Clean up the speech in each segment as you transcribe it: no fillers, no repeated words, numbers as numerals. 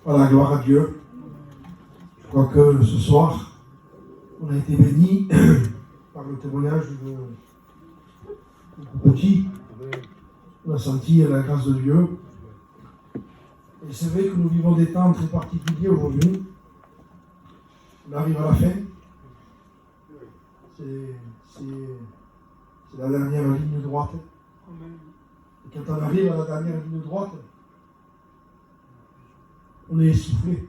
Voilà, gloire à Dieu. Je crois que ce soir, on a été bénis par le témoignage de petit. On a senti la grâce de Dieu. Et c'est vrai que nous vivons des temps très particuliers aujourd'hui. On arrive à la fin. C'est la dernière ligne droite. Et quand on arrive à la dernière ligne droite, on est essoufflé.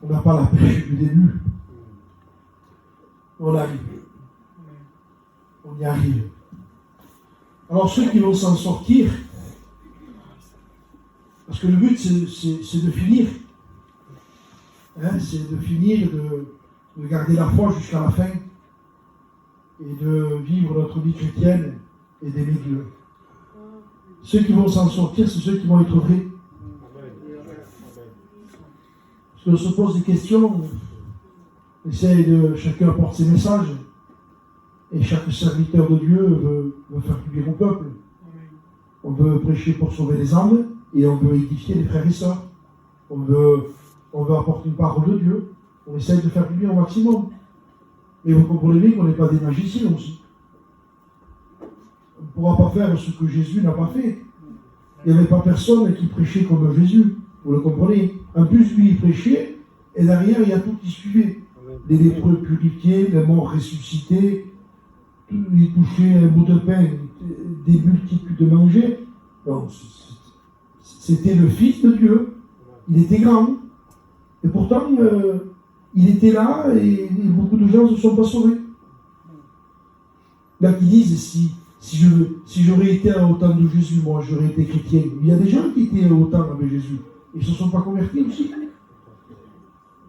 On n'a pas la pêche du début. On arrive. On y arrive. Alors ceux qui vont s'en sortir, parce que le but c'est de finir. C'est de finir, de garder la foi jusqu'à la fin et de vivre notre vie chrétienne et d'aimer Dieu. Ceux qui vont s'en sortir, c'est ceux qui vont être vrais. Parce qu'on se pose des questions, on essaye de chacun apporte ses messages, et chaque serviteur de Dieu veut faire du bien au peuple. On veut prêcher pour sauver les âmes, et on veut édifier les frères et sœurs. On veut apporter une parole de Dieu. On essaye de faire du bien au maximum. Mais vous comprenez bien qu'on n'est pas des magiciens aussi. On ne pourra pas faire ce que Jésus n'a pas fait. Il n'y avait pas personne qui prêchait comme Jésus. Vous le comprenez. En plus, lui, il prêchait, et derrière, il y a tout qui suivait. Les lépreux purifiés, les morts ressuscités, il touchait un bout de pain, des multitudes de manger. Donc, c'était le Fils de Dieu. Il était grand. Et pourtant, il était là, et beaucoup de gens ne se sont pas sauvés. Là, qui disent, si j'aurais été au temps de Jésus, moi, j'aurais été chrétien. Il y a des gens qui étaient au temps avec Jésus. Ils ne se sont pas convertis aussi.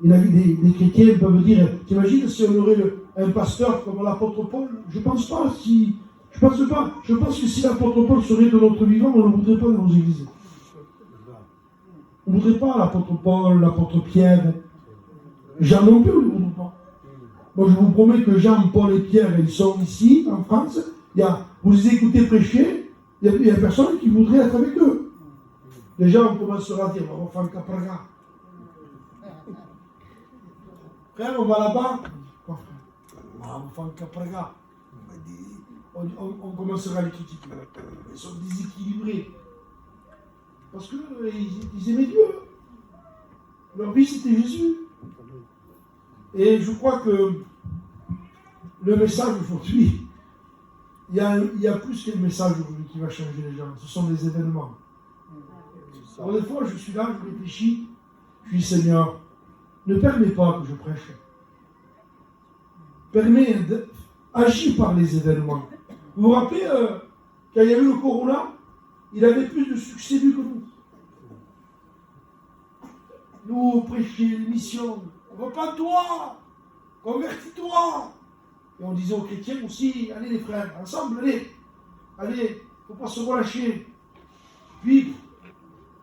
Il y a des chrétiens peuvent dire, t'imagines si on aurait un pasteur comme l'apôtre Paul? Je pense pas. Je pense que si l'apôtre Paul serait de notre vivant, on ne le voudrait pas dans nos églises. On ne voudrait pas l'apôtre Paul, l'apôtre Pierre. Jean non plus, on ne le voudrait pas. Moi, je vous promets que Jean, Paul et Pierre, ils sont ici, en France. Vous les écoutez prêcher, il y a personne qui voudrait être avec eux. Déjà, on commencera à dire, on va faire un capraga. Frère, on va là-bas. Quoi, frère? On va faire un capraga. On commencera à les critiquer. Ils sont déséquilibrés. Parce qu'ils aimaient Dieu. Leur vie, c'était Jésus. Et je crois que le message aujourd'hui, il y a plus que le message aujourd'hui qui va changer les gens. Ce sont les événements. Alors des fois, je suis là, je réfléchis, je dis Seigneur, ne permets pas que je prêche. Permets d'agir par les événements. Vous vous rappelez, quand il y avait le corona, il avait plus de succès lui que nous. Nous prêchions l'émission, repens-toi, convertis-toi. Et on disait aux chrétiens aussi, allez les frères, ensemble, allez, il ne faut pas se relâcher. Puis,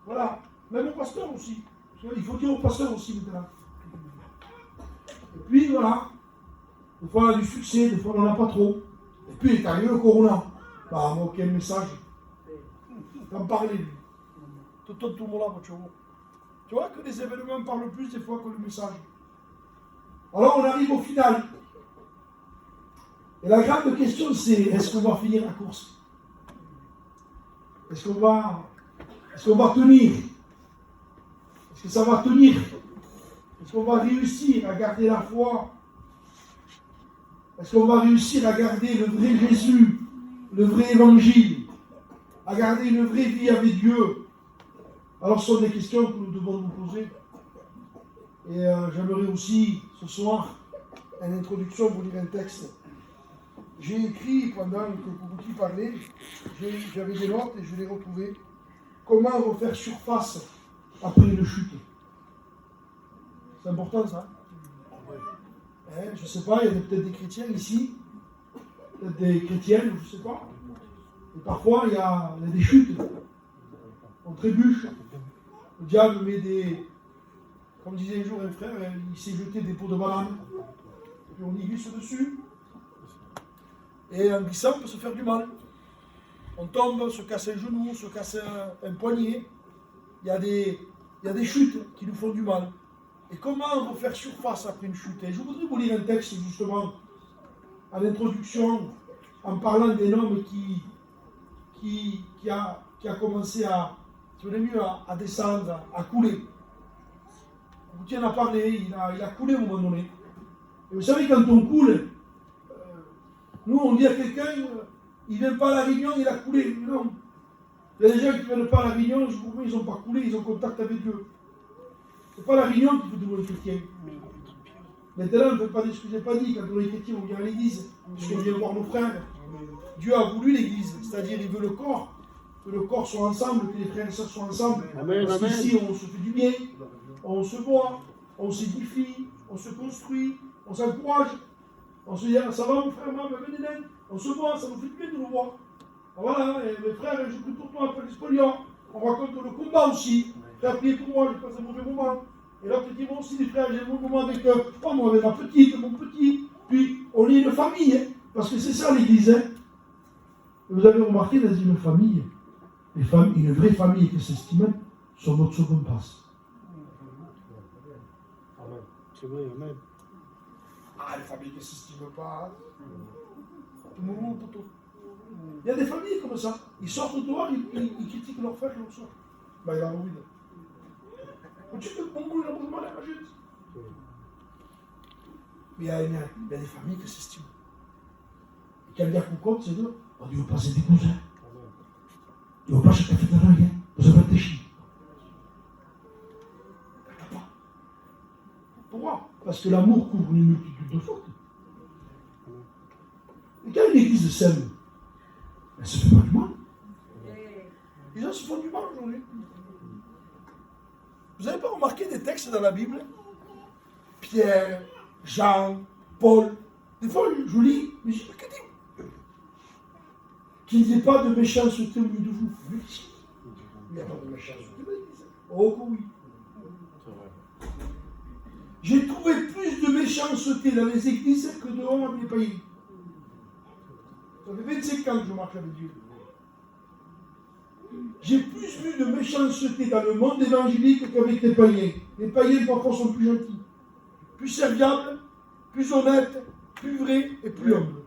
voilà, même au pasteur aussi. Il faut dire au pasteur aussi maintenant. Et puis voilà, des fois on a du succès, des fois on n'en a pas trop. Et puis il est arrivé le corona. Bah, moi, quel message. T'en parler, lui. Tout le monde là, tu vois que les événements parlent plus des fois que le message. Alors on arrive au final. Et la grande question c'est, est-ce qu'on va finir la course? Est-ce qu'on va tenir? Est-ce que ça va tenir? Est-ce qu'on va réussir à garder la foi? Est-ce qu'on va réussir à garder le vrai Jésus, le vrai évangile, à garder une vraie vie avec Dieu? Alors ce sont des questions que nous devons nous poser. Et j'aimerais aussi, ce soir, en introduction, vous lire un texte. J'ai écrit, pendant que Kourouki parlait, j'avais des notes et je les retrouvais. Comment refaire surface après une chute? C'est important ça. Je ne sais pas, il y a peut-être des chrétiens ici, peut-être des chrétiennes, je ne sais pas. Et parfois, il y a des chutes. On trébuche. Le diable met des... Comme disait un jour un frère, il s'est jeté des pots de banane. Et puis on y glisse dessus. Et en glissant, on peut se faire du mal. On tombe, on se casse un genou, on se casse un poignet. Il y a des il y a des chutes qui nous font du mal. Et comment refaire surface après une chute? Et je voudrais vous lire un texte justement en introduction, en parlant d'un homme qui a commencé à descendre, à couler. Boutien a parlé, il a coulé à un moment donné. Et vous savez, quand on coule, nous on dit à quelqu'un, il ne vient pas à la Réunion, il a coulé. Non. Il y a des gens qui ne viennent pas à la Réunion, je vous ils n'ont pas coulé, ils ont contact avec Dieu. Ce n'est pas la Réunion qui fait de nous les chrétiens. Maintenant, on ne peut pas dire ce que je n'ai pas dit, quand on est chrétien, on vient à l'église, parce qu'on vient voir nos frères. Dieu a voulu l'église, c'est-à-dire il veut le corps, que le corps soit ensemble, que les frères et sœurs soient ensemble. Amen, parce amen. qu'ici, on se fait du bien, on se voit, on s'édifie, on se construit, on s'encourage. On se dit, ah, ça va mon frère, venez, on se voit, ça nous fait du bien de nous voir. Voilà, et mes frères, je prie pour toi, Félix Polion. On raconte le combat aussi. Frère, priez pour moi, j'ai passé un mauvais moment. Et l'autre dit, moi aussi, les frères, j'ai un mauvais moment avec, moi, avec ma petite, mon petit. Puis, on est une famille, hein, parce que c'est ça l'église. Hein. Vous avez remarqué, dans une famille, une vraie famille qui s'estime, sont notre seconde passe. Amen. C'est vrai, amen. Ah, les familles qui ne s'estiment pas. Il y a des familles comme ça. Ils sortent dehors, ils critiquent leur frère et leur soeur. Ben, il a envie de. Tu te bon goût, il a beaucoup de mal à la jute. Mais il y a des familles qui s'estiment. Et quand il y a qu'on compte, c'est eux. On dit, vous passez des cousins. Ils ne vont pas chaque fait de rien. Vous avez des chiens. Pourquoi? Parce que l'amour couvre une multitude de fautes. Et quand une église s'aime, elle ne se fait pas du mal. Les gens se font du mal aujourd'hui. Vous n'avez pas remarqué des textes dans la Bible? Pierre, Jean, Paul. Des fois, je lis, mais je dis, que dit? Qu'il n'y ait pas de méchanceté au milieu de vous. Oui. Il n'y a pas de méchanceté dans l'église. Oh oui. J'ai trouvé plus de méchanceté dans les églises que dehors avec les païens. Ça fait 25 ans que je marche avec Dieu. J'ai plus vu de méchanceté dans le monde évangélique qu'avec les païens. Les païens parfois sont plus gentils, plus serviables, plus honnêtes, plus vrais et plus humbles.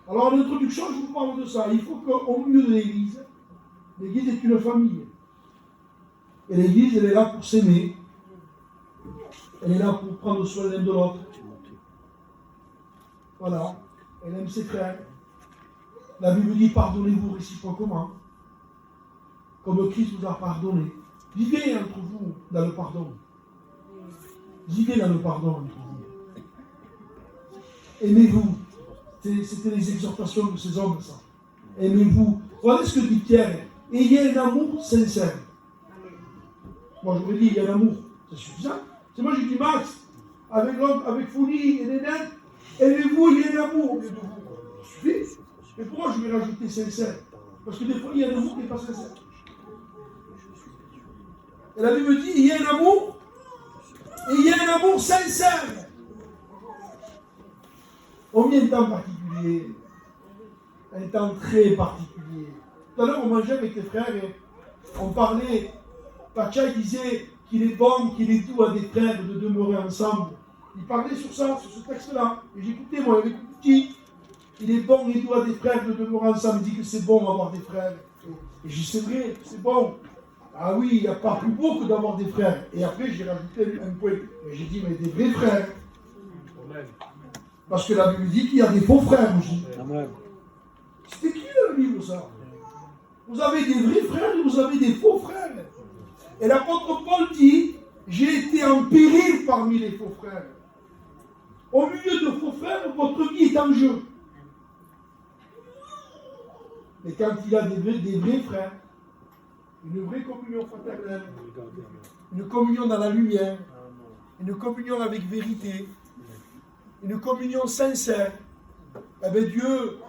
Alors en introduction, je vous parle de ça. Il faut qu'au milieu de l'église est une famille. Et l'église, elle est là pour s'aimer. Elle est là pour prendre soin l'un de l'autre. Voilà. Elle aime ses frères. La Bible dit, pardonnez-vous réciproquement. Comme Christ vous a pardonné. Vivez entre vous dans le pardon. Vivez dans le pardon entre vous. Aimez-vous. C'était les exhortations de ces hommes, ça. Aimez-vous. Voilà ce que dit Pierre. Ayez un amour sincère. Moi, je vous dis, il y a l'amour. C'est suffisant. C'est moi, j'ai dit, Max, avec l'homme, avec Fouli et Nénette, aimez-vous, il y a l'amour au milieu de vous. Ça suffit. Mais pourquoi je vais rajouter sincère? Parce que des fois, il y a un amour qui n'est pas sincère. Et la Bible dit, il y a un amour, et il y a un amour sincère. Combien de temps particulier? Un temps très particulier. Tout à l'heure, on mangeait avec les frères et on parlait. Pacha disait qu'il est bon, qu'il est doux à des frères de demeurer ensemble. Il parlait sur ça, sur ce texte-là. Et j'écoutais, moi, avec le petit. Il est bon et doux à des frères de demeurer ensemble. Il dit que c'est bon d'avoir des frères. Et je dis, c'est vrai, c'est bon. Ah oui, il n'y a pas plus beau que d'avoir des frères. Et après, j'ai rajouté un point. Et j'ai dit, mais des vrais frères. Parce que la Bible dit qu'il y a des faux frères aussi. C'était qui dans la Bible, ça? Vous avez des vrais frères et vous avez des faux frères. Et l'apôtre Paul dit, j'ai été en péril parmi les faux frères. Au milieu de faux frères, votre vie est en jeu. Mais quand il y a des vrais frères, une vraie communion fraternelle, une communion dans la lumière, une communion avec vérité, une communion sincère, eh bien Dieu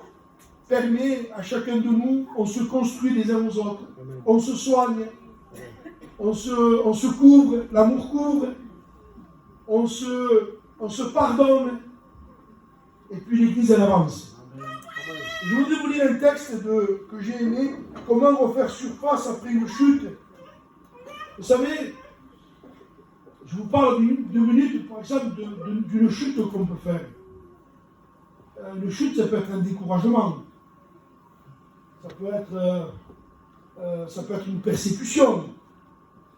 permet à chacun de nous, on se construit les uns aux autres, on se soigne, on se couvre, l'amour couvre, on se pardonne, et puis l'Église elle avance. Je voudrais vous lire un texte que j'ai aimé, comment refaire surface après une chute. Vous savez, je vous parle de minutes, par exemple, d'une chute qu'on peut faire. Une chute, ça peut être un découragement. Ça peut être une persécution.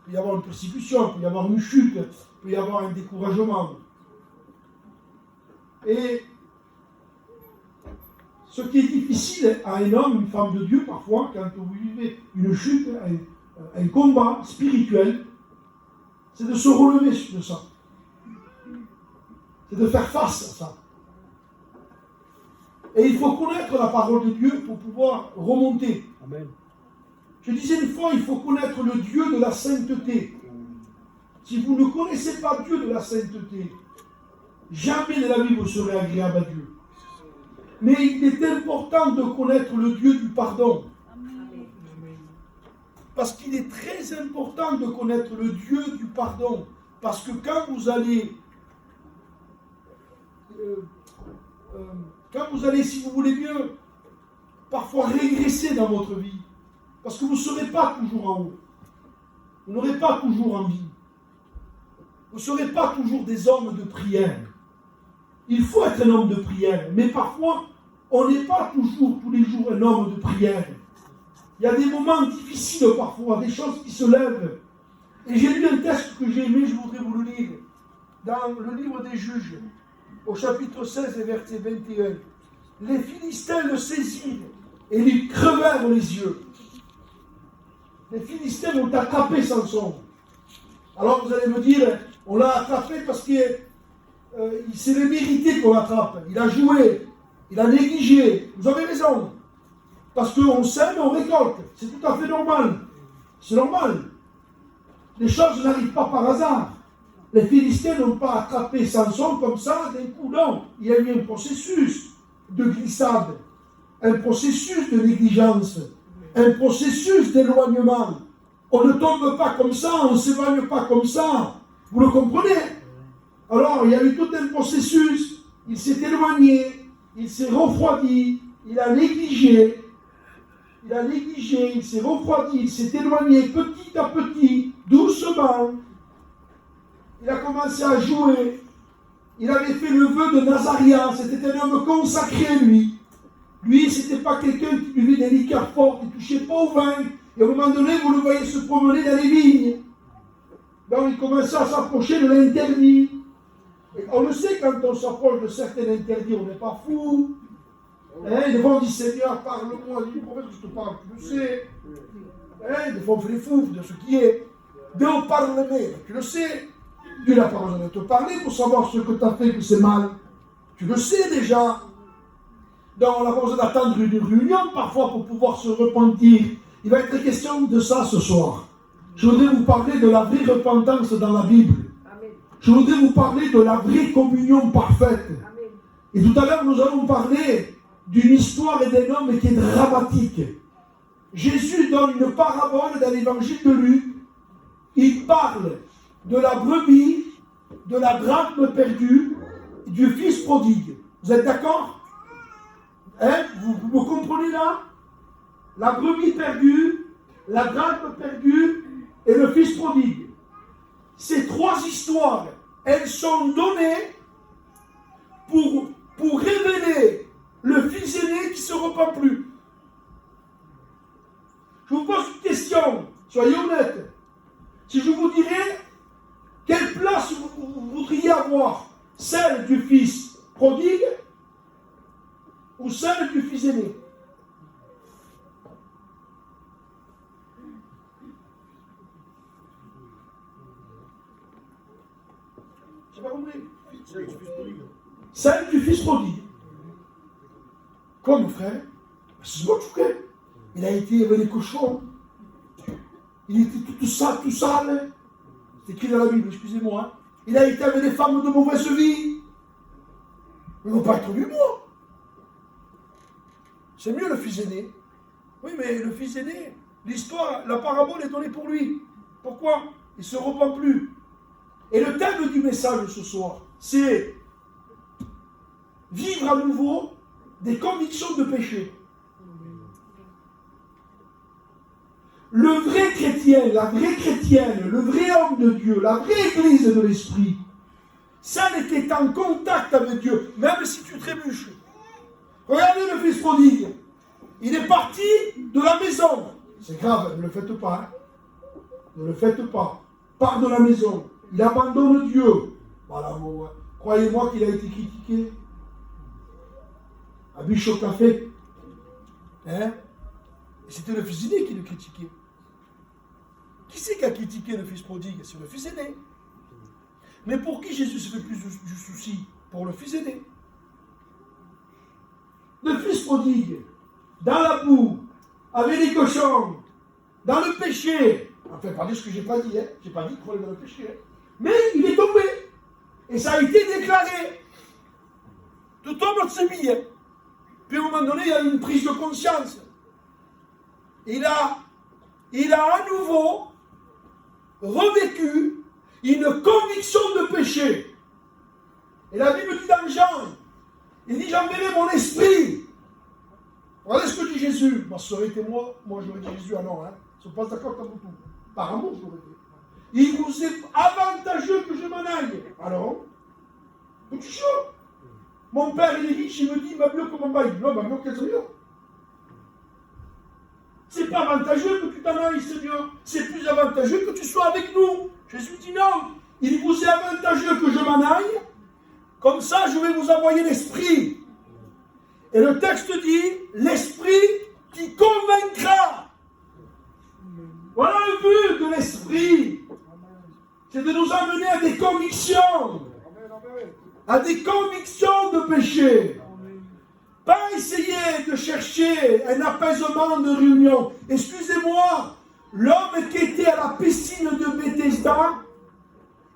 Il peut y avoir une persécution, il peut y avoir une chute, il peut y avoir un découragement. Et ce qui est difficile à un homme, une femme de Dieu, parfois, quand vous vivez une chute, un combat spirituel, c'est de se relever de ça. C'est de faire face à ça. Et il faut connaître la parole de Dieu pour pouvoir remonter. Amen. Je disais une fois, il faut connaître le Dieu de la sainteté. Si vous ne connaissez pas Dieu de la sainteté, jamais de la vie vous serez agréable à Dieu. Mais il est important de connaître le Dieu du pardon. Parce qu'il est très important de connaître le Dieu du pardon. Parce que quand vous allez, si vous voulez bien, parfois régresser dans votre vie, parce que vous ne serez pas toujours en haut, vous n'aurez pas toujours envie, vous ne serez pas toujours des hommes de prière. Il faut être un homme de prière, mais parfois, on n'est pas toujours, tous les jours, un homme de prière. Il y a des moments difficiles parfois, des choses qui se lèvent. Et j'ai lu un texte que j'ai aimé, je voudrais vous le lire, dans le livre des Juges, au chapitre 16 et verset 21. Les Philistins le saisirent et lui crevèrent les yeux. Les Philistins ont attrapé Samson. Alors vous allez me dire, on l'a attrapé parce qu'il c'est le mérité qu'on l'attrape. Il a joué, il a négligé. Vous avez raison. Parce qu'on sème, on récolte. C'est tout à fait normal. C'est normal. Les choses n'arrivent pas par hasard. Les Philistins n'ont pas attrapé Samson comme ça d'un coup. Non. Il y a eu un processus de glissade, un processus de négligence, un processus d'éloignement. On ne tombe pas comme ça, on ne s'éloigne pas comme ça. Vous le comprenez? Alors, il y a eu tout un processus. Il s'est éloigné, il s'est refroidi, il a négligé, il s'est refroidi, il s'est éloigné petit à petit, doucement. Il a commencé à jouer. Il avait fait le vœu de Nazaria. C'était un homme consacré, lui. Lui, c'était pas quelqu'un qui buvait des liqueurs fortes, il ne touchait pas au vin. Et à un moment donné, vous le voyez se promener dans les vignes. Donc, il commençait à s'approcher de l'interdit. Et on le sait, quand on s'approche de certains interdits, on n'est pas fou. Des fois, on dit Seigneur, parle-moi. Il dit, prophète, je te parle, tu le sais. Des fois, on fait les fous de ce qui est. Dieu parle, tu le sais. Dieu n'a pas besoin de te parler pour savoir ce que tu as fait, que c'est mal. Tu le sais déjà. Donc, on n'a pas besoin d'attendre une réunion parfois pour pouvoir se repentir. Il va être question de ça ce soir. Je voudrais vous parler de la vraie repentance dans la Bible. Amen. Je voudrais vous parler de la vraie communion parfaite. Amen. Et tout à l'heure, nous allons parler d'une histoire et d'un homme qui est dramatique. Jésus donne une parabole dans l'évangile de Luc. Il parle de la brebis, de la drachme perdue, du fils prodigue. Vous êtes d'accord? Vous me comprenez là? La brebis perdue, la drachme perdue et le fils prodigue. Ces trois histoires, elles sont données pour révéler le fils aîné qui ne se repent plus. Je vous pose une question, soyez honnêtes. Si je vous dirais, quelle place vous voudriez avoir? Celle du fils prodigue ou celle du fils aîné? J'ai pas compris. Celle du fils prodigue. Comme frère, c'est ce que il a été avec les cochons. Il était tout sale. C'est écrit dans la Bible, excusez-moi. Hein. Il a été avec des femmes de mauvaise vie. Il ne va pas être lui, moi. C'est mieux le fils aîné. Oui, mais le fils aîné, l'histoire, la parabole est donnée pour lui. Pourquoi? Il ne se repent plus. Et le thème du message ce soir, c'est vivre à nouveau des convictions de péché. Le vrai chrétien, la vraie chrétienne, le vrai homme de Dieu, la vraie église de l'esprit, celle qui est en contact avec Dieu, même si tu trébuches. Regardez le fils prodigue. Il est parti de la maison. C'est grave, ne le faites pas. Hein. Ne le faites pas. Part de la maison. Il abandonne Dieu. Voilà, bon, croyez-moi qu'il a été critiqué. À Bishop Café. Hein? Et c'était le fils aîné qui le critiquait. Qui c'est qui a critiqué le fils prodigue? C'est le fils aîné. Mais pour qui Jésus se fait plus du souci? Pour le fils aîné. Le fils prodigue, dans la boue, avec les cochons, dans le péché. Enfin, pas dire ce que j'ai pas dit, hein. J'ai pas dit qu'il fallait dans le péché. Hein. Mais il est tombé. Et ça a été déclaré. Tout homme se billet. Puis à un moment donné, il y a une prise de conscience. Il a à nouveau revécu une conviction de péché. Et la Bible dit dans Jean, il dit j'enverrai mon esprit. Regardez ce que dit Jésus. Moi, ça aurait été moi j'aurais dit Jésus, ah non, hein. Ils ne sont pas d'accord comme tout. Par amour, je l'aurais dit. Il vous est avantageux que je m'en aille. Alors, petit chaud. Mon père, il est riche, il me dit, il m'a mieux que mon bail. Non, il m'a mieux que Seigneur. C'est pas avantageux que tu t'en ailles, Seigneur. C'est plus avantageux que tu sois avec nous. Jésus dit non. Il vous est avantageux que je m'en aille. Comme ça, je vais vous envoyer l'esprit. Et le texte dit, l'esprit qui convaincra. Voilà le but de l'esprit. C'est de nous amener à des convictions. À des convictions de péché. Pas essayer de chercher un apaisement de réunion. Excusez-moi, l'homme qui était à la piscine de Bethesda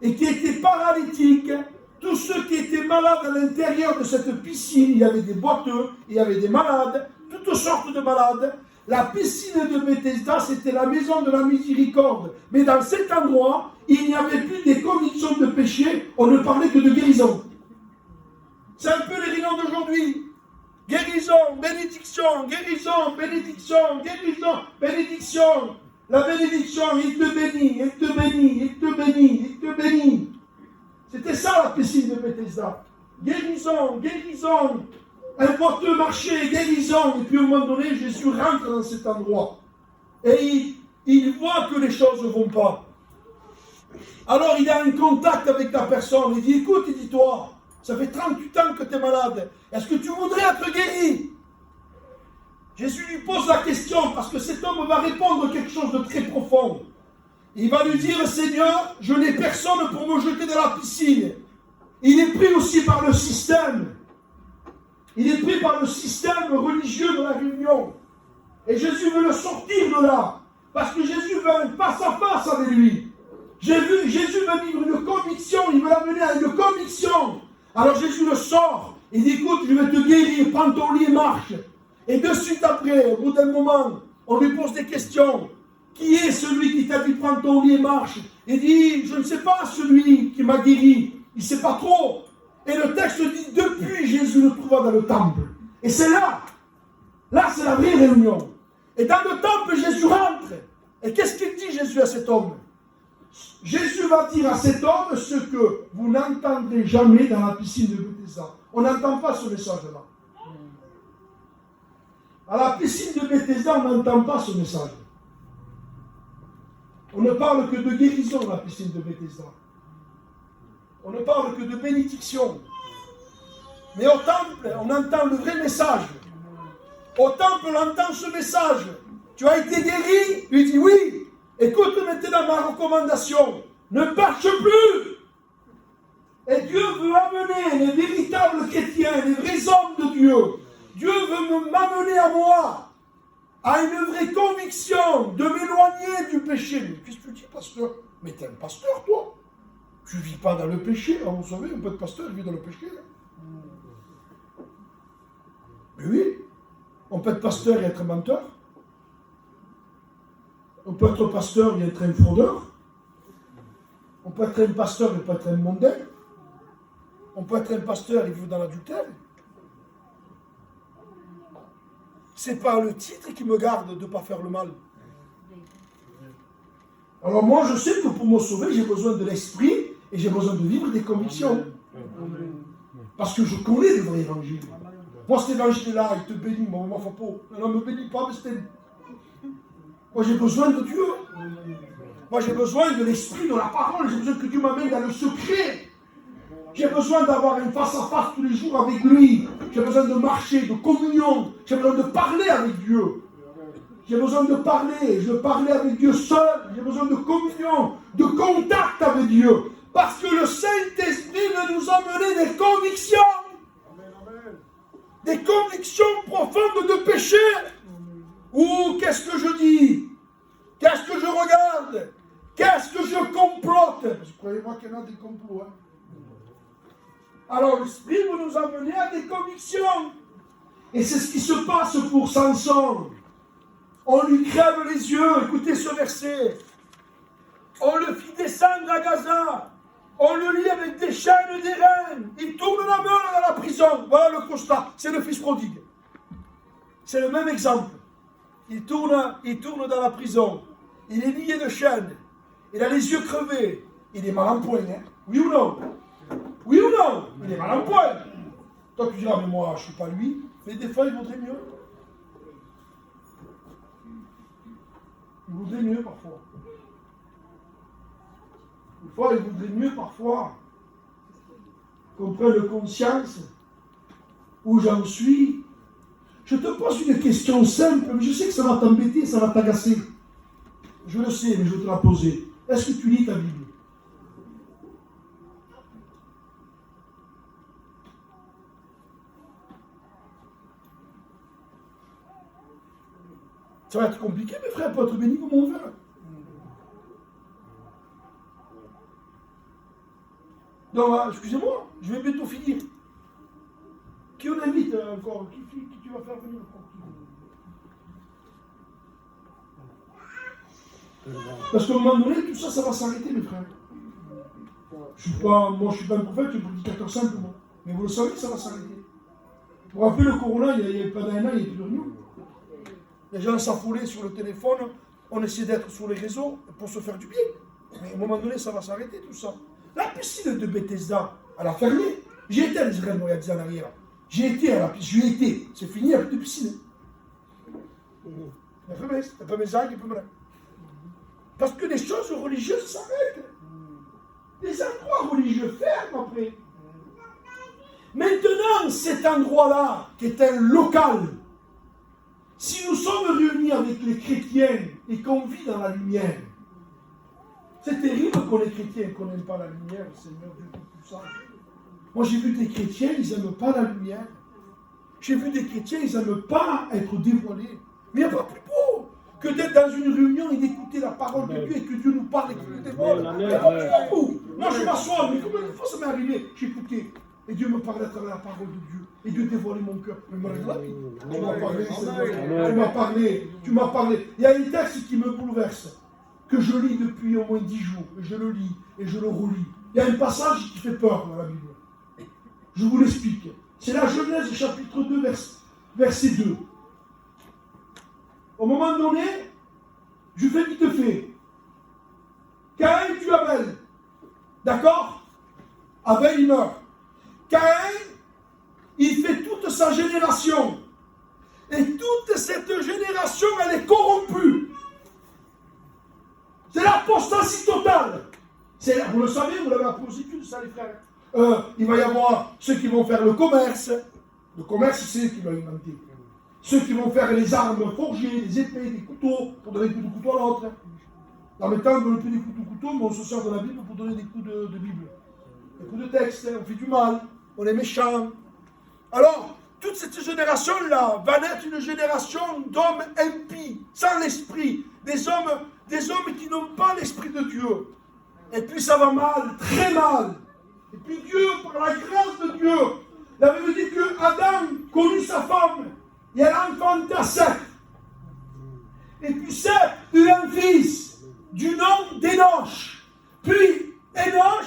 et qui était paralytique, tous ceux qui étaient malades à l'intérieur de cette piscine, il y avait des boiteux, il y avait des malades, toutes sortes de malades. La piscine de Bethesda, c'était la maison de la miséricorde. Mais dans cet endroit, il n'y avait plus des convictions de péché, on ne parlait que de guérison. C'est un peu les réunions d'aujourd'hui. Guérison, bénédiction, guérison, bénédiction, guérison, bénédiction. La bénédiction, il te bénit, il te bénit, il te bénit, il te bénit. C'était ça la piscine de Bethesda. Guérison, guérison. Un boiteux marché, guérison. Et puis au moment donné, Jésus rentre dans cet endroit. Et il voit que les choses ne vont pas. Alors il a un contact avec la personne. Il dit, écoute, il dit, toi, ça fait 38 ans que tu es malade. Est-ce que tu voudrais être guéri? Jésus lui pose la question parce que cet homme va répondre quelque chose de très profond. Il va lui dire, Seigneur, je n'ai personne pour me jeter dans la piscine. Il est pris aussi par le système. Il est pris par le système religieux de la réunion. Et Jésus veut le sortir de là. Parce que Jésus veut un face à face avec lui. Jésus veut vivre une conviction. Il veut l'amener à une conviction. Alors Jésus le sort. Il dit, écoute, je vais te guérir. Prends ton lit et marche. Et de suite après, au bout d'un moment, on lui pose des questions. Qui est celui qui t'a dit prends ton lit et marche? Il dit, je ne sais pas celui qui m'a guéri. Il ne sait pas trop. Et le texte dit, depuis Jésus le trouva dans le temple. Et c'est là. Là, c'est la vraie réunion. Et dans le temple, Jésus rentre. Et qu'est-ce qu'il dit Jésus à cet homme? Jésus va dire à cet homme ce que vous n'entendrez jamais dans la piscine de Bethesda. On n'entend pas ce message-là. À la piscine de Bethesda, on n'entend pas ce message. On ne parle que de guérison à la piscine de Bethesda. On ne parle que de bénédiction. Mais au temple, on entend le vrai message. Au temple, on entend ce message. Tu as été guéri? Lui dit oui. Écoute maintenant ma recommandation. Ne marche plus. Et Dieu veut amener les véritables chrétiens, les vrais hommes de Dieu. Dieu veut m'amener à moi, à une vraie conviction de m'éloigner du péché. Mais qu'est-ce que tu dis, pasteur? Mais t'es un pasteur, toi. Tu ne vis pas dans le péché. Vous savez, un peu de pasteur vit dans le péché. Mais oui, on peut être pasteur et être menteur. On peut être pasteur et être un fraudeur. On peut être un pasteur et pas être un mondain. On peut être un pasteur et vivre dans l'adultère. c'est pas le titre qui me garde de ne pas faire le mal. Alors moi, je sais que pour me sauver, j'ai besoin de l'esprit et j'ai besoin de vivre des convictions. Parce que je connais le vrai évangile. Moi, cet évangile-là, il te bénit, moi, il faut pas. Non, ne me bénis pas, mais c'était... Moi, j'ai besoin de Dieu. Moi, j'ai besoin de l'esprit, de la parole. J'ai besoin que Dieu m'amène dans le secret. J'ai besoin d'avoir une face-à-face tous les jours avec lui. J'ai besoin de marcher, de communion. J'ai besoin de parler avec Dieu. J'ai besoin de parler. Je veux parler avec Dieu seul. J'ai besoin de communion, de contact avec Dieu. Parce que le Saint-Esprit veut nous amener des convictions. Des convictions profondes de péché. Ou qu'est-ce que je dis? Qu'est-ce que je regarde? Qu'est-ce que je complote? Parce que croyez-moi qu'il y en a des complots. Hein? Alors l'Esprit veut nous amener à des convictions. Et c'est ce qui se passe pour Samson. On lui crève les yeux. Écoutez ce verset. On le fit descendre à Gaza. On le lie avec des chaînes et des rênes. Il tourne la meule dans la prison. Voilà le constat. C'est le fils prodigue. C'est le même exemple. Il tourne dans la prison. Il est lié de chaînes. Il a les yeux crevés. Il est mal en point. Hein? Oui ou non? Oui ou non? Il est mal en point. Toi tu diras, mais moi je ne suis pas lui. Mais des fois il vaudrait mieux. Il vaudrait mieux parfois. Des fois, il vaudrait mieux parfois qu'on prenne conscience où j'en suis. Je te pose une question simple, mais je sais que ça va t'embêter, ça va t'agacer. Je le sais, mais je vais te la poser. Est-ce que tu lis ta Bible? Ça va être compliqué, mes frères, pour être béni comme on veut. Donc, excusez-moi, je vais bientôt finir. Qui on invite encore? Qui tu vas faire venir encore? Parce qu'à un moment donné, tout ça, ça va s'arrêter, mes frères. Moi, je suis pas un prophète, je suis un prédicateur simplement. Mais vous le savez que ça va s'arrêter. Vous vous rappelez le corona, il y a pas d'un an, il n'y a plus de rien. Les gens s'affoulaient sur le téléphone, on essayait d'être sur les réseaux pour se faire du bien. Mais à un moment donné, ça va s'arrêter tout ça. La piscine de Bethesda, elle a fermé. J'ai été à Israël, moi, il y a 10 ans en arrière. J'ai été à la piscine, j'y ai été. C'est fini, il n'y a plus de piscine. Il n'y a pas mes algues, il peut me. Parce que les choses religieuses s'arrêtent. Les endroits religieux ferment après. Maintenant, cet endroit-là, qui est un local, si nous sommes réunis avec les chrétiens et qu'on vit dans la lumière, c'est terrible qu'on est chrétien et qu'on n'aime pas la lumière, Seigneur Dieu Tout-Puissant. Moi, j'ai vu des chrétiens, ils n'aiment pas la lumière. J'ai vu des chrétiens, ils n'aiment pas être dévoilés. Mais il n'y a pas plus beau que d'être dans une réunion et d'écouter la parole de Dieu et que Dieu nous parle et qu'il nous dévoile. Il n'y a pas plus beau. Moi, je m'assois, mais combien de fois ça m'est arrivé? J'écoutais. Et Dieu me parlait à travers la parole de Dieu. Et Dieu dévoilait mon cœur. Mais moi, tu m'as parlé, Seigneur. Tu m'as parlé. Il y a un texte qui me bouleverse, que je lis depuis au moins 10 jours. Et je le lis et je le relis. Il y a un passage qui fait peur dans la Bible. Je vous l'explique. C'est la Genèse chapitre 2, verset 2. Au moment donné, je fais vite fait. Caïn tue Abel. D'accord? Abel, il meurt. Caïn, il fait toute sa génération. Et toute cette génération, elle est corrompue. C'est l'apostasie totale. Vous le savez, vous l'avez appris tout ça, les frères. Il va y avoir ceux qui vont faire le commerce. Le commerce, c'est eux qui l'ont inventé. Ceux qui vont faire les armes forgées, les épées, des couteaux, pour donner des coups de couteau à l'autre. Dans le temps, on ne donne plus des coups de couteau, mais on se sert de la Bible pour donner des coups de Bible. Des coups de texte, on fait du mal, on est méchant. Alors, toute cette génération-là va naître une génération d'hommes impies, sans l'esprit, des hommes qui n'ont pas l'esprit de Dieu. Et puis ça va mal, très mal. Et puis Dieu, par la grâce de Dieu, la Bible dit que Adam connut sa femme, et elle enfanta Seth. Et puis Seth eut un fils, du nom d'Énoch. Puis Énoch,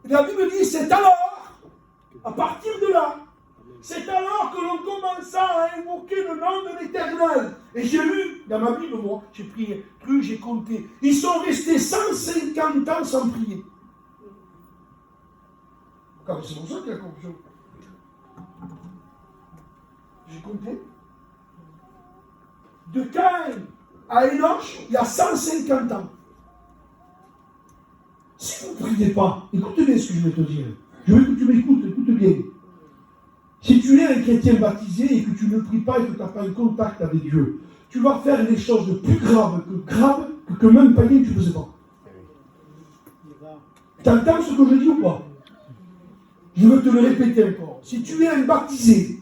la Bible dit, c'est alors, à partir de là, C'est alors que l'on commença à invoquer le nom de l'Éternel. Et j'ai lu, dans ma Bible, moi, j'ai prié, j'ai compté. Ils sont restés 150 ans sans prier. C'est pour ça qu'il y a la confusion. J'ai compté. De Caïn à Enoch, il y a 150 ans. Si vous ne priez pas, écoutez bien ce que je vais te dire. Je veux que tu m'écoutes, écoute bien. Si tu es un chrétien baptisé et que tu ne pries pas et que tu n'as pas un contact avec Dieu, tu vas faire des choses de plus graves que même païen tu ne faisais pas. Tu entends ce que je dis ou pas? Je veux te le répéter encore. Si tu es un baptisé,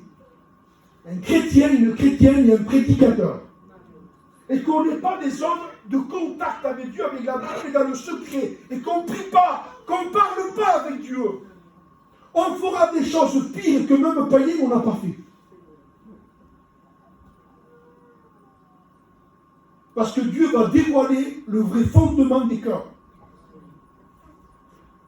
un chrétien, une chrétienne et un prédicateur, et qu'on n'ait pas des hommes de contact avec Dieu, avec la Bible et dans le secret, et qu'on ne prie pas, qu'on ne parle pas avec Dieu, on fera des choses pires que même païen on n'a pas fait. Parce que Dieu va dévoiler le vrai fondement des cœurs.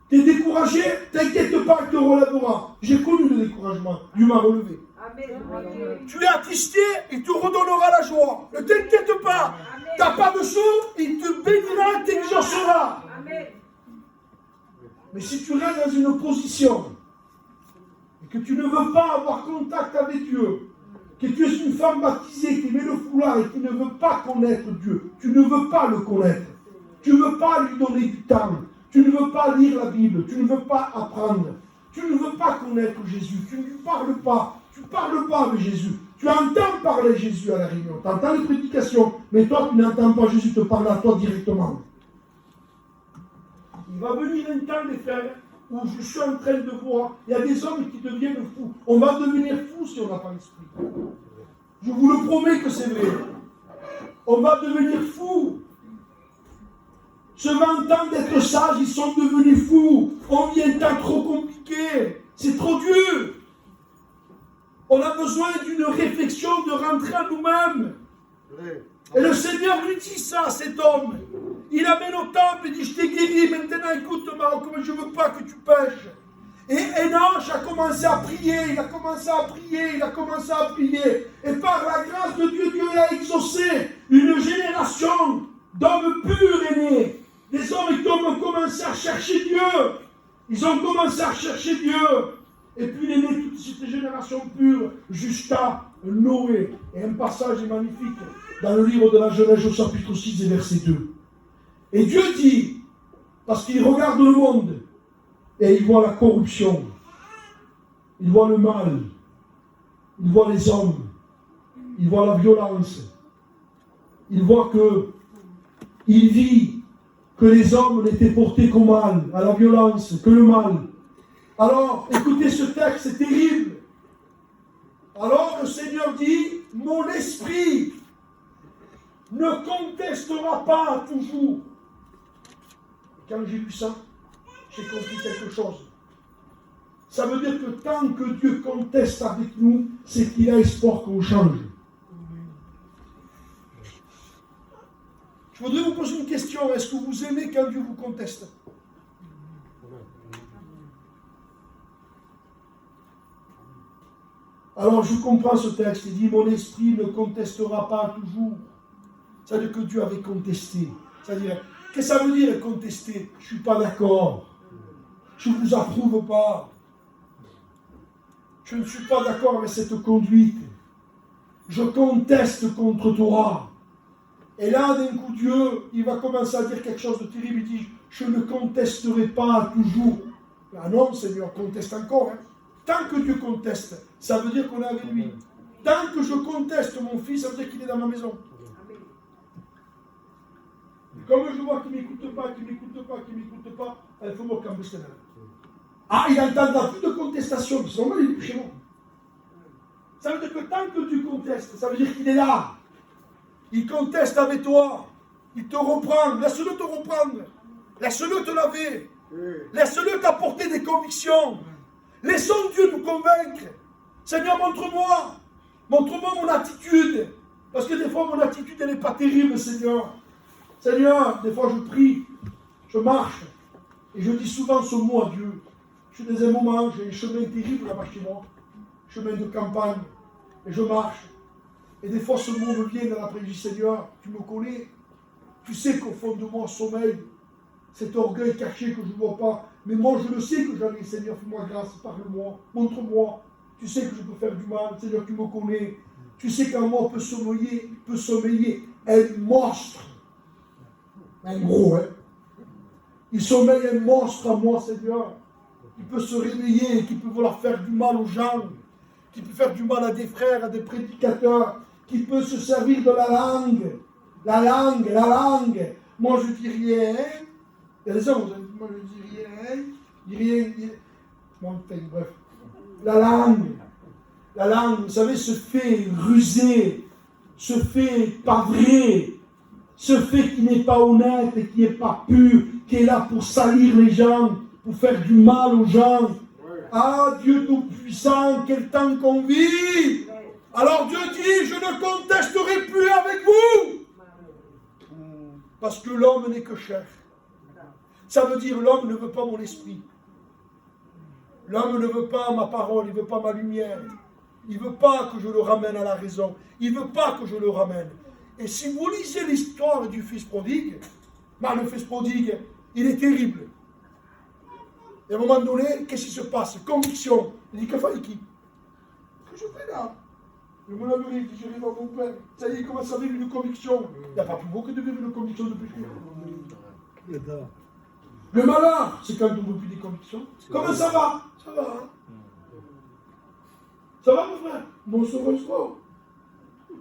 Tu es découragé, t'inquiète pas, il te relèvera. J'ai connu le découragement, Dieu m'a relevé. Amen. Tu es attristé, il te redonnera la joie. Ne t'inquiète pas, tu n'as pas de sous, il te bénira, t'exaucera. Mais si tu restes dans une position et que tu ne veux pas avoir contact avec Dieu, que tu es une femme baptisée qui met le foulard et qui ne veut pas connaître Dieu, tu ne veux pas le connaître, tu ne veux pas lui donner du temps, tu ne veux pas lire la Bible, tu ne veux pas apprendre, tu ne veux pas connaître Jésus, tu ne lui parles pas, tu ne parles pas avec Jésus, tu entends parler Jésus à la réunion, tu entends les prédications, mais toi tu n'entends pas Jésus te parler à toi directement. Il va venir un temps, les frères, où je suis en train de voir, il y a des hommes qui deviennent fous. On va devenir fous si on n'a pas l'esprit. Je vous le promets que c'est vrai. On va devenir fous. Se vantant d'être sages, ils sont devenus fous. On vient un temps trop compliqué. C'est trop dur. On a besoin d'une réflexion, de rentrer à nous-mêmes. Et le Seigneur lui dit ça à cet homme. Il amène au temple et dit, je t'ai guéri, maintenant écoute-moi, comme je ne veux pas que tu pêches. Et Enoch a commencé à prier, il a commencé à prier. Et par la grâce de Dieu, Dieu a exaucé une génération d'hommes purs et nés. Des hommes qui ont commencé à chercher Dieu. Ils ont commencé à chercher Dieu. Et puis il est né toute cette génération pure jusqu'à Noé. Et un passage est magnifique dans le livre de la Genèse au chapitre 6 et verset 2. Et Dieu dit, parce qu'il regarde le monde, et il voit la corruption, il voit le mal, il voit les hommes, il voit la violence, il voit il vit que les hommes n'étaient portés qu'au mal, à la violence, que le mal. Alors, écoutez ce texte, c'est terrible. Alors le Seigneur dit, mon esprit ne contestera pas toujours. Et quand j'ai lu ça, j'ai compris quelque chose. Ça veut dire que tant que Dieu conteste avec nous, c'est qu'il a espoir qu'on change. Je voudrais vous poser une question. Est-ce que vous aimez quand Dieu vous conteste? Alors je comprends ce texte. Il dit, mon esprit ne contestera pas toujours. Ça veut dire que Dieu avait contesté. C'est-à-dire, qu'est-ce que ça veut dire contester? Je ne suis pas d'accord. Je ne vous approuve pas. Je ne suis pas d'accord avec cette conduite. Je conteste contre toi. Et là, d'un coup, Dieu, il va commencer à dire quelque chose de terrible. Il dit, je ne contesterai pas toujours. Ah non, Seigneur, conteste encore. Hein. Tant que Dieu conteste, ça veut dire qu'on est avec lui. Tant que je conteste mon fils, ça veut dire qu'il est dans ma maison. Comme je vois qu'il ne m'écoute pas, il faut me cambrester là. Ah, il n'entendra plus de contestation, parce que normal, il est plus chez moi. Ça veut dire que tant que tu contestes, ça veut dire qu'il est là. Il conteste avec toi. Il te reprend. Laisse-le te reprendre. Laisse-le te laver. Laisse-le t'apporter des convictions. Laissons Dieu nous convaincre. Seigneur, montre-moi. Montre-moi mon attitude. Parce que des fois, mon attitude, elle n'est pas terrible, Seigneur. Seigneur, des fois, je prie. Je marche. Et je dis souvent ce mot à Dieu. Je suis dans un moment, j'ai un chemin terrible là-bas chez moi. chemin de campagne, et je marche. Et des fois, ce mot me vient dans l'après-midi, Seigneur, tu me connais. Tu sais qu'au fond de moi sommeille cet orgueil caché que je ne vois pas. Mais moi, je le sais que j'en ai, Seigneur, fais-moi grâce, parle-moi, montre-moi. Tu sais que je peux faire du mal, Seigneur, tu me connais. Tu sais qu'en moi peut sommeiller un monstre. Un gros, hein. Il sommeille un monstre en moi, Seigneur. Qui peut se réveiller, qui peut vouloir faire du mal aux gens, qui peut faire du mal à des frères, à des prédicateurs, qui peut se servir de la langue. La langue. Moi, je dis rien. Il y a des gens, moi, je dis rien. Bon, bref. La langue, vous savez, ce fait rusé, ce fait pas vrai, ce fait qui n'est pas honnête et qui n'est pas pur, qui est là pour salir les gens, pour faire du mal aux gens. Ah, Dieu Tout-Puissant, quel temps qu'on vit! Alors Dieu dit, je ne contesterai plus avec vous! Parce que l'homme n'est que chair. Ça veut dire l'homme ne veut pas mon esprit. L'homme ne veut pas ma parole, il ne veut pas ma lumière. Il ne veut pas que je le ramène à la raison. Il ne veut pas que je le ramène. Et si vous lisez l'histoire du fils prodigue, le fils prodigue, il est terrible. Et à un moment donné, qu'est-ce qui se passe? Conviction. Il dit, que fait qui? Que je fais là? Je me lève, il dit, je vais voir mon père. Ça y est, il commence à vivre une conviction. Il n'y a pas plus beau que de vivre une conviction de péché. Le malheur, c'est quand on ne veut plus des convictions. Comment ça va? Ça va, hein? Ça va, mon frère? Mon sauveur-toi.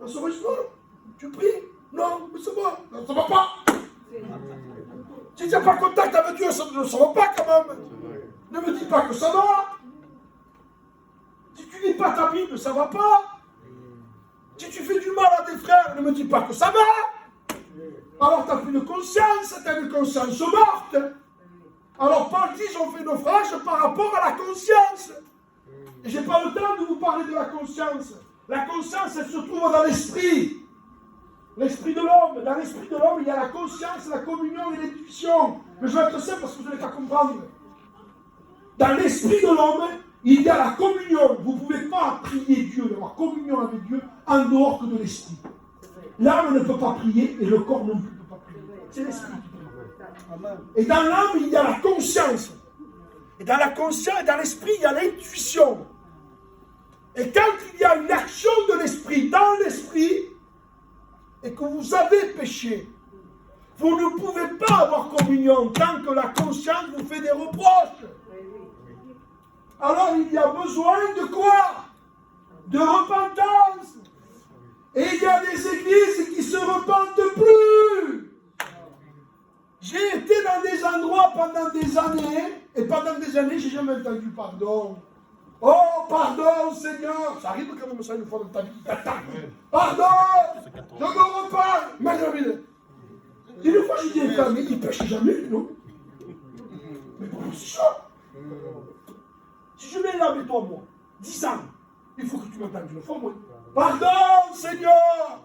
Un sauveur-toi? Tu pries? Non, mais ça va. Non, ça va pas. Si tu n'as pas contact avec Dieu, ça ne va pas quand même. Ne me dis pas que ça va. Si tu lis pas ta Bible, ça va pas. Si tu fais du mal à tes frères, ne me dis pas que ça va. Alors tu n'as plus de conscience, tu as une conscience morte. Alors Paul dit, on fait naufrage par rapport à la conscience. Et je n'ai pas le temps de vous parler de la conscience. La conscience, elle se trouve dans l'esprit. L'esprit de l'homme. Dans l'esprit de l'homme, il y a la conscience, la communion et l'intuition. Mais je vais être simple parce que vous n'allez pas comprendre. Dans l'esprit de l'homme, il y a la communion. Vous ne pouvez pas prier Dieu, avoir communion avec Dieu, en dehors que de l'esprit. L'âme ne peut pas prier et le corps non plus ne peut pas prier. C'est l'esprit qui prie. Et dans l'âme, il y a la conscience. Et dans la conscience et dans l'esprit, il y a l'intuition. Et quand il y a une action de l'esprit dans l'esprit, et que vous avez péché, vous ne pouvez pas avoir communion tant que la conscience vous fait des reproches. Alors il y a besoin de quoi? De repentance. Et il y a des églises qui ne se repentent plus. J'ai été dans des endroits pendant des années, et pendant des années, je n'ai jamais entendu pardon. Oh, pardon, Seigneur. Ça arrive quand même ça une fois dans ta vie. Pardon, je me repars. Et une fois, je dis, mais il ne pêche jamais, non? Mais pourquoi c'est ça? Si je mets là avec toi, moi, 10 ans, il faut que tu m'entendes une fois, moi. Pardon, Seigneur.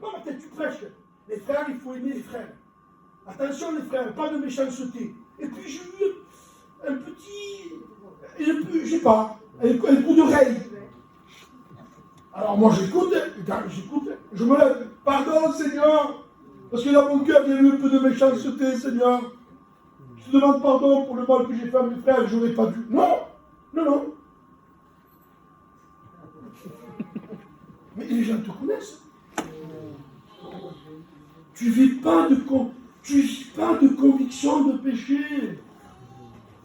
Non, mais tu prêches. Les frères, il faut aimer les frères. Attention, les frères, pas de méchanceté. Et puis, j'ai eu un petit. Je sais pas, un coup d'oreille. Alors moi j'écoute, je me lève. Pardon Seigneur, parce que dans mon cœur il y a eu un peu de méchanceté, Seigneur. Je te demande pardon pour le mal que j'ai fait à mes frères, je n'aurais pas dû. Non. Mais les gens te connaissent. Tu ne vis pas de conviction de péché.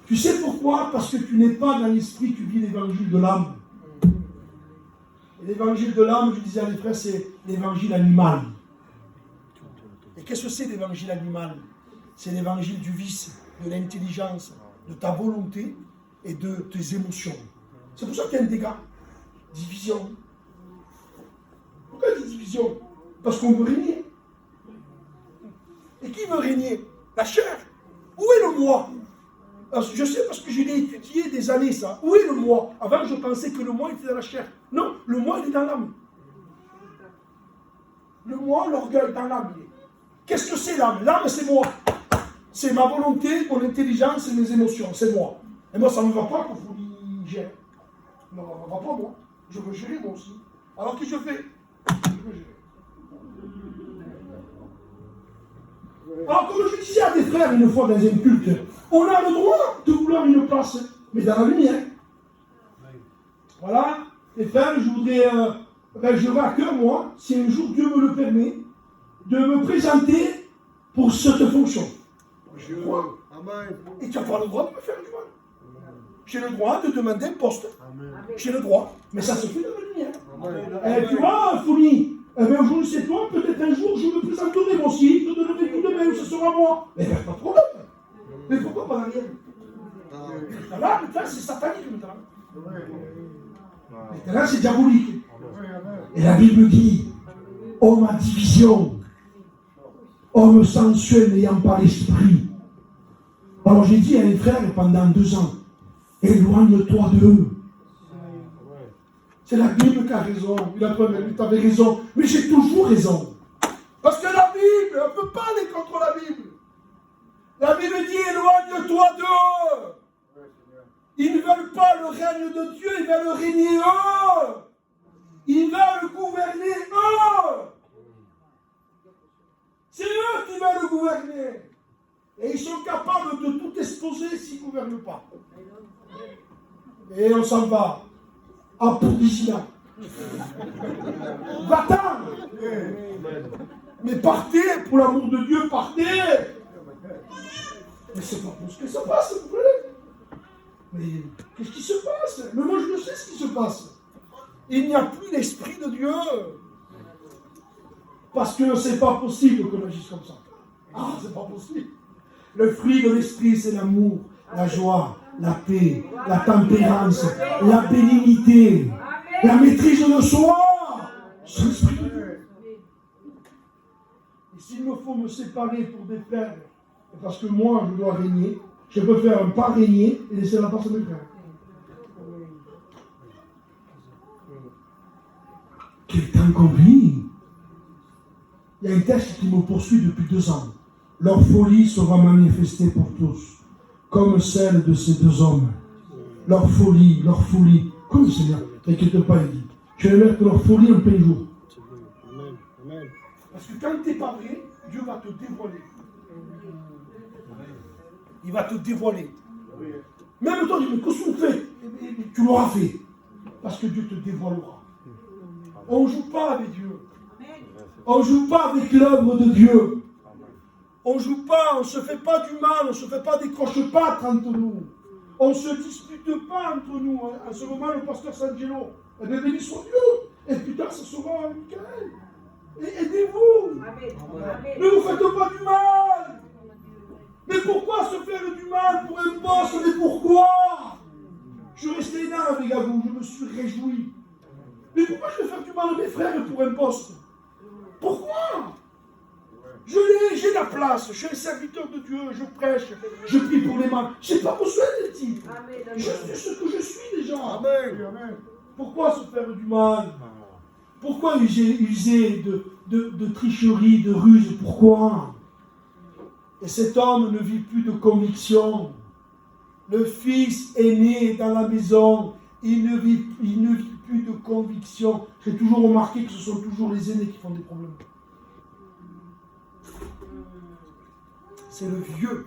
Tu sais pourquoi? Parce que tu n'es pas dans l'esprit, tu vis l'évangile de l'âme. Et l'évangile de l'âme, je disais à mes frères, c'est l'évangile animal. Et qu'est-ce que c'est l'évangile animal? C'est l'évangile du vice, de l'intelligence, de ta volonté et de tes émotions. C'est pour ça qu'il y a un dégât. Division. Pourquoi il y a des divisions? Parce qu'on veut régner. Et qui veut régner? La chair. Où est le moi? Alors, je sais parce que je l'ai étudié des années ça. Où est le moi? Avant je pensais que le moi était dans la chair. Non, le moi il est dans l'âme. Le moi, l'orgueil dans l'âme. Qu'est-ce que c'est l'âme? L'âme c'est moi. C'est ma volonté, mon intelligence et mes émotions. C'est moi. Et moi ça ne me va pas que vous y gère. Non, ça ne va pas moi. Je veux gérer moi aussi. Alors que je fais, je veux gérer. Alors, comme je disais à des frères une fois dans un culte, on a le droit de vouloir une place, mais dans la lumière. Voilà, les frères, je voudrais, j'aurais à cœur, moi, si un jour Dieu me le permet, de me présenter pour cette fonction. J'ai le droit. Et tu n'as pas le droit de me faire du mal. J'ai le droit de demander un poste. J'ai le droit. Mais ça se fait dans la lumière. Tu vois, Founi, aujourd'hui c'est toi, peut-être un jour je me présenterai moi aussi, je te donnerai coup de main, ce sera moi. Mais pas de problème. Mais pourquoi pas la mienne? Là, maintenant, c'est satanique maintenant. Maintenant, c'est diabolique. Et la Bible dit, homme à division, homme sensuel n'ayant pas l'esprit. Alors j'ai dit à un frère pendant 2 ans, éloigne-toi d'eux. C'est la Bible qui a raison. Il a dit, mais tu avais raison. Mais j'ai toujours raison. Parce que la Bible, on ne peut pas aller contre la Bible. La Bible dit, éloigne-toi d'eux. Ils ne veulent pas le règne de Dieu, ils veulent régner eux. Ils veulent gouverner eux. C'est eux qui veulent gouverner. Et ils sont capables de tout exposer s'ils ne gouvernent pas. Et on s'en va. À Poudisina. Va-t'en. Mais partez, pour l'amour de Dieu, partez. Mais c'est pas pour ce que ça passe, vous voyez. Mais qu'est-ce qui se passe? Mais moi je le sais ce qui se passe. Il n'y a plus l'esprit de Dieu. Parce que c'est pas possible qu'on agisse comme ça. Ah, c'est pas possible. Le fruit de l'esprit, c'est l'amour, la joie, la paix, la tempérance, la bénignité, la maîtrise de soi. C'est l'esprit de Dieu. Et s'il me faut me séparer pour des frères, parce que moi je dois régner, je peux faire un pas régner et laisser la place à mes frères. Quel temps qu'on vit! Il y a un texte qui me poursuit depuis 2 ans. Leur folie sera manifestée pour tous, comme celle de ces 2 hommes. Leur folie. Comme le Seigneur, t'inquiète pas, il dit. Je vais mettre leur folie en plein jour. Parce que quand tu n'es pas vrai, Dieu va te dévoiler. Il va te dévoiler. Même toi, tu dis, mais qu'est-ce que tu fais? Tu l'auras fait. Parce que Dieu te dévoilera. On ne joue pas avec Dieu. On ne joue pas avec l'œuvre de Dieu. On ne joue pas, on ne se fait pas du mal, on ne se fait pas des croche-pattes entre nous. On ne se dispute pas entre nous. En ce moment, le pasteur Sangelo, eh bien, béni soit Dieu. Et plus tard, ce sera Michael. Et aidez-vous. Ne vous faites pas du mal. Mais pourquoi se faire du mal pour un poste? Mais pourquoi? Je suis resté là avec vous, je me suis réjoui. Mais pourquoi je vais faire du mal à mes frères pour un poste? Pourquoi? J'ai la place, je suis un serviteur de Dieu, je prêche, je prie pour les malades. Je n'ai pas besoin d'être titre. Je suis ce que je suis déjà. Amen. Pourquoi se faire du mal? Pourquoi user de tricherie, de ruse? Pourquoi? Et cet homme ne vit plus de conviction. Le fils est né dans la maison, il ne vit plus de conviction. J'ai toujours remarqué que ce sont toujours les aînés qui font des problèmes. C'est le vieux.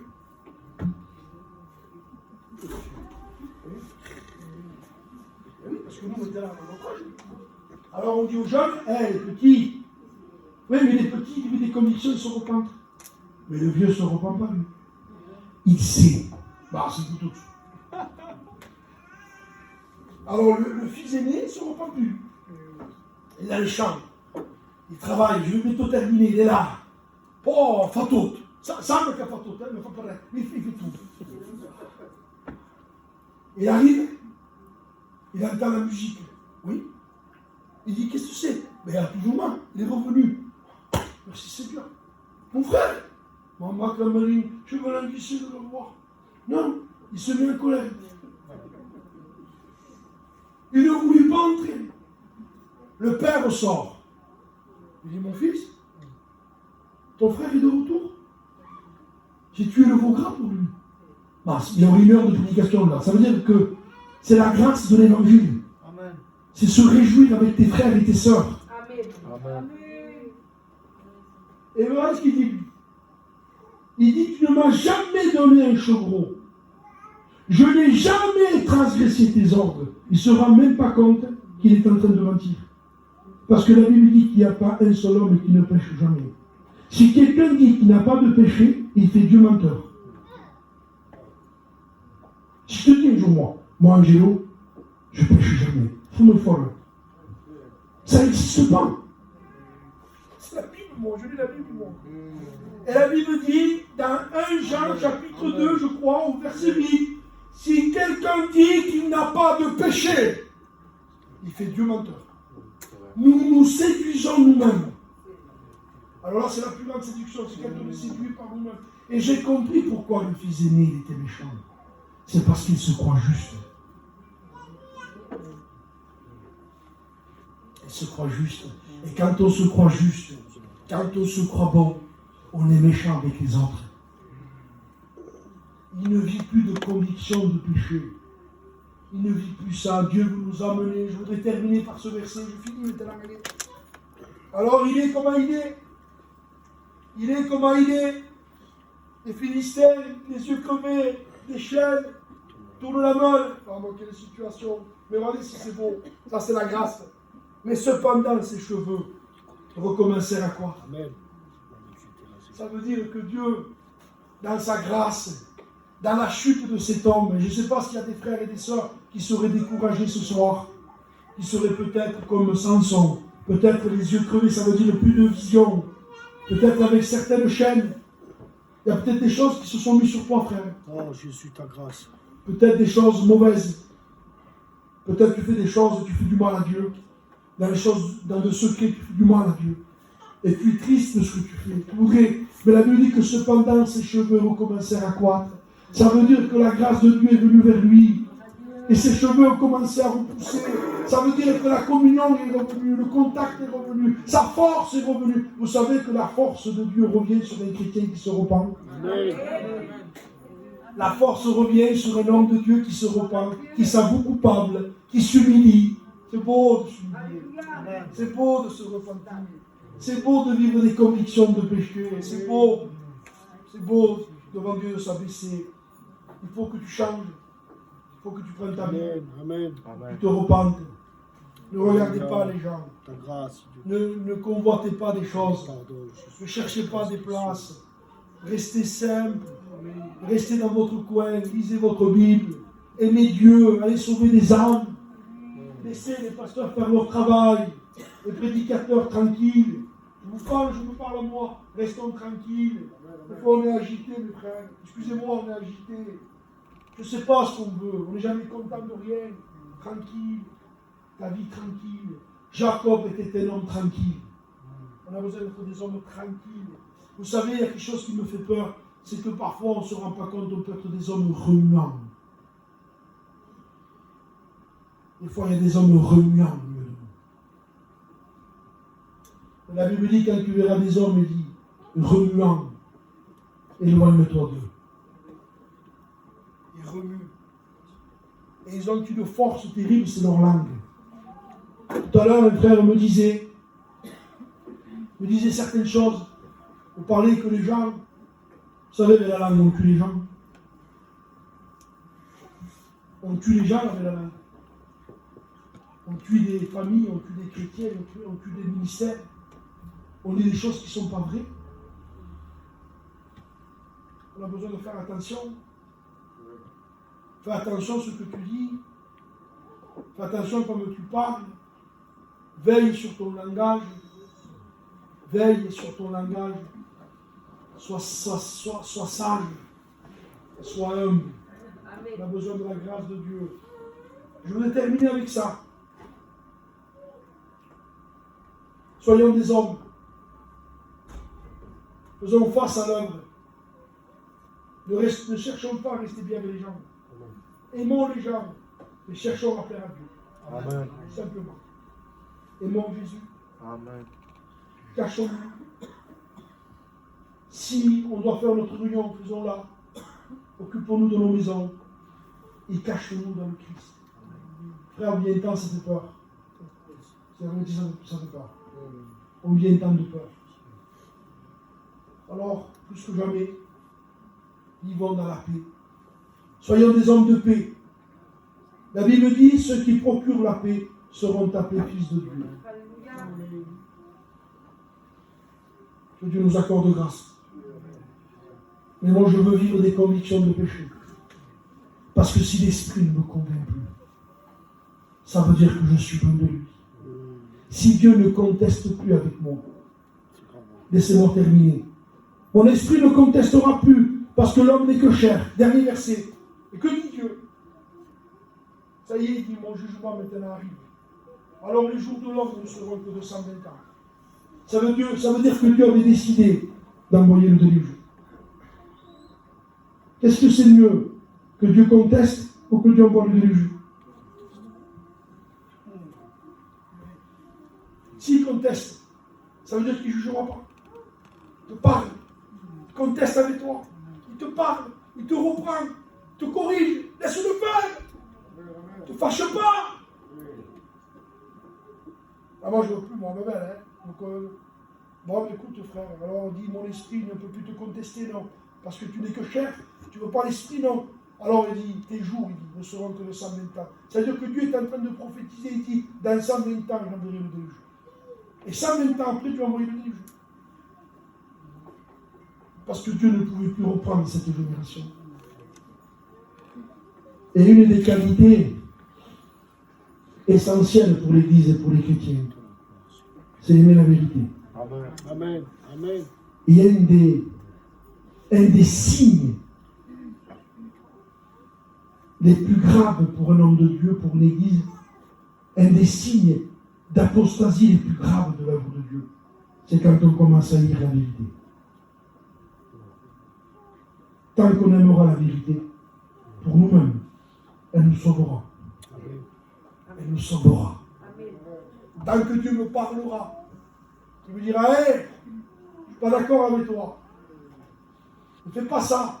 Oui, parce que nous, on était là dans notre âge. Alors on dit aux jeunes, les petits, oui, mais les petits, ils ont des convictions, ils se repentent. Mais le vieux ne se repent pas, lui. Il sait. Bah, c'est tout autre. Alors le fils aîné ne se repent plus. Il a les chambres. Il travaille, je vais bientôt terminer, il est là. Oh, faute. Ça semble qu'il y a faute, mais il ne faut pas rien. Mais il fait tout. Il arrive, il entend la musique. Oui. Il dit, qu'est-ce que c'est? Mais il a toujours mal, il est revenu. Merci Seigneur. Mon frère, maman Camarine, je me languissais de le voir. Non, il se met en colère. Il ne voulut pas entrer. Le père sort. Il dit, mon fils, ton frère est de retour. J'ai tué le veau gras pour lui. Bah, il y a une heure de prédication là. Ça veut dire que c'est la grâce de l'évangile. Amen. C'est se réjouir avec tes frères et tes sœurs. Amen. Amen. Et voilà ce qu'il dit. Il dit, tu ne m'as jamais donné un chevreau. Je n'ai jamais transgressé tes ordres. Il ne se rend même pas compte qu'il est en train de mentir. Parce que la Bible dit qu'il n'y a pas un seul homme qui ne pêche jamais. Si quelqu'un dit qu'il n'a pas de péché, il fait Dieu menteur. Si je te dis un jour, moi Angelo, je ne pêche jamais. Faut me folle. Ça n'existe pas. C'est la Bible, moi. Je lis la Bible, moi. Et la Bible dit, dans 1 Jean, chapitre 2, je crois, au verset 8, si quelqu'un dit qu'il n'a pas de péché, il fait Dieu menteur. Nous nous séduisons nous-mêmes. Alors là, c'est la plus grande séduction, c'est quand on est séduit par nous-mêmes. Et j'ai compris pourquoi le fils aîné il était méchant. C'est parce qu'il se croit juste. Il se croit juste. Et quand on se croit juste, quand on se croit bon, on est méchant avec les autres. Il ne vit plus de conviction de péché. Il ne vit plus ça. Dieu vous nous a menés. Je voudrais terminer par ce verset. Je finis maintenant. Alors il est comment il est. Il est comment il est. Les Philistins, les yeux crevés, les chaînes, tournent la main. Pardon, quelle situation. Mais regardez si c'est beau. Ça c'est la grâce. Mais cependant, ses cheveux recommencèrent à croître. Amen. Ça veut dire que Dieu, dans sa grâce, dans la chute de cet homme, je ne sais pas s'il y a des frères et des sœurs qui seraient découragés ce soir, qui seraient peut-être comme Samson, peut-être les yeux crevés, ça veut dire plus de vision, peut-être avec certaines chaînes. Il y a peut-être des choses qui se sont mises sur toi, frère. Oh, je suis ta grâce. Peut-être des choses mauvaises. Peut-être que tu fais des choses, tu fais du mal à Dieu. Dans les choses, dans le secret, tu fais du mal à Dieu. Et tu es triste de ce que tu fais. Tu voudrais, mais la Bible dit que cependant ses cheveux recommencèrent à croître. Ça veut dire que la grâce de Dieu est venue vers lui. Et ses cheveux ont commencé à repousser. Ça veut dire que la communion est revenue, le contact est revenu, sa force est revenue. Vous savez que la force de Dieu revient sur un chrétien qui se repent. Amen. La force revient sur un homme de Dieu qui se repent, qui s'avoue coupable, qui s'humilie. C'est beau de s'humilier. C'est beau de se repentir. C'est beau de vivre des convictions de péché. C'est beau devant Dieu de s'abaisser. Il faut que tu changes. Il faut que tu prennes ta vie. Amen. Tu te repentes. Ne regardez pas les gens. Ta grâce. Dieu. Ne convoitez pas des choses. Pardon. Ne cherchez pas des places. Restez simple. Restez dans votre coin. Lisez votre Bible. Aimez Dieu. Allez sauver des âmes. Laissez les pasteurs faire leur travail. Les prédicateurs tranquilles. Je vous parle à moi. Restons tranquilles. Des fois on est agité, mes frères. Excusez-moi, on est agité. Je ne sais pas ce qu'on veut. On n'est jamais content de rien. Tranquille. Ta vie tranquille. Jacob était un homme tranquille. On a besoin d'être des hommes tranquilles. Vous savez, il y a quelque chose qui me fait peur. C'est que parfois on ne se rend pas compte, on peut être des hommes remuants. Des fois, il y a des hommes remuants au milieu de nous. La Bible dit, quand tu verras des hommes, il dit, remuants, éloigne-toi d'eux. Ils remuent. Et ils ont une force terrible, c'est leur langue. Tout à l'heure, un frère me disait certaines choses. Vous parlez que les gens, vous savez, avec la langue, on tue les gens. On tue les gens avec la langue. On tue des familles, on tue des chrétiens, on tue des ministères. On dit des choses qui ne sont pas vraies. On a besoin de faire attention. Fais attention à ce que tu dis. Fais attention comme tu parles. Veille sur ton langage. Veille sur ton langage. Sois sage. Sois humble. On a besoin de la grâce de Dieu. Je voudrais terminer avec ça. Soyons des hommes. Faisons face à l'œuvre. Ne cherchons pas à rester bien avec les gens. Aimons les gens, mais cherchons à plaire à Dieu. Amen. Simplement. Aimons Jésus. Amen. Cachons-nous. Si on doit faire notre réunion, faisons-la. Occupons-nous de nos maisons et cachons-nous dans le Christ. Frère, bien temps, ça fait peur. C'est la vérité, ça ne pas. On vit un temps de peur. Alors, plus que jamais, vivons dans la paix. Soyons des hommes de paix. La Bible dit, ceux qui procurent la paix seront appelés fils de Dieu. Que Dieu nous accorde grâce. Mais moi, je veux vivre des convictions de péché. Parce que si l'esprit ne me convainc plus, ça veut dire que je suis loin de lui. Si Dieu ne conteste plus avec moi, laissez-moi terminer. Mon esprit ne contestera plus, parce que l'homme n'est que chair. Dernier verset. Et que dit Dieu? Ça y est, il dit, mon jugement maintenant arrive. Alors les jours de l'homme ne seront que de 120 ans. Ça veut dire que Dieu avait décidé d'envoyer le déluge. Qu'est-ce que c'est mieux? Que Dieu conteste ou que Dieu envoie le déluge? S'il conteste, ça veut dire qu'il ne jugera pas. Il te parle, il conteste avec toi, il te parle, il te reprend, il te corrige, laisse-le faire. Ne te fâche pas. Ah, moi je ne veux plus, moi, ma belle, hein. Donc, bon, écoute, frère, alors on dit, mon esprit ne peut plus te contester, non. Parce que tu n'es que chair, tu ne veux pas l'esprit, non. Alors il dit, tes jours, il dit, ne seront que de 120 ans. C'est-à-dire que Dieu est en train de prophétiser, il dit, dans 120 ans, j'enverrai le déluge. Et 120 ans après, Dieu a envoyé le déluge. Parce que Dieu ne pouvait plus reprendre cette génération. Et une des qualités essentielles pour l'Église et pour les chrétiens, c'est aimer la vérité. Amen. Amen. Amen. Il y a un des signes les plus graves pour un homme de Dieu, pour l'Église, un des signes d'apostasie les plus graves de l'œuvre de Dieu, c'est quand on commence à lire la vérité. Tant qu'on aimera la vérité, pour nous-mêmes, elle nous sauvera. Elle nous sauvera. Tant que Dieu me parlera, il me dira, hé, je ne suis pas d'accord avec toi. Ne fais pas ça.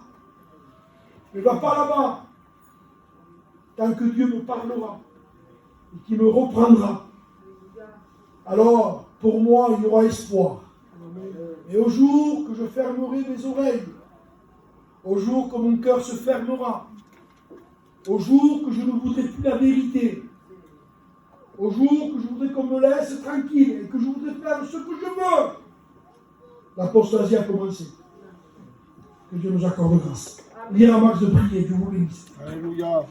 Ne va pas là-bas. Tant que Dieu me parlera et qu'il me reprendra, alors pour moi il y aura espoir. Et au jour que je fermerai mes oreilles, au jour que mon cœur se fermera, au jour que je ne voudrai plus la vérité, au jour que je voudrais qu'on me laisse tranquille et que je voudrais faire ce que je veux, l'apostasie a commencé. Que Dieu nous accorde grâce. Lire un max de prière, Dieu vous bénisse. Alléluia.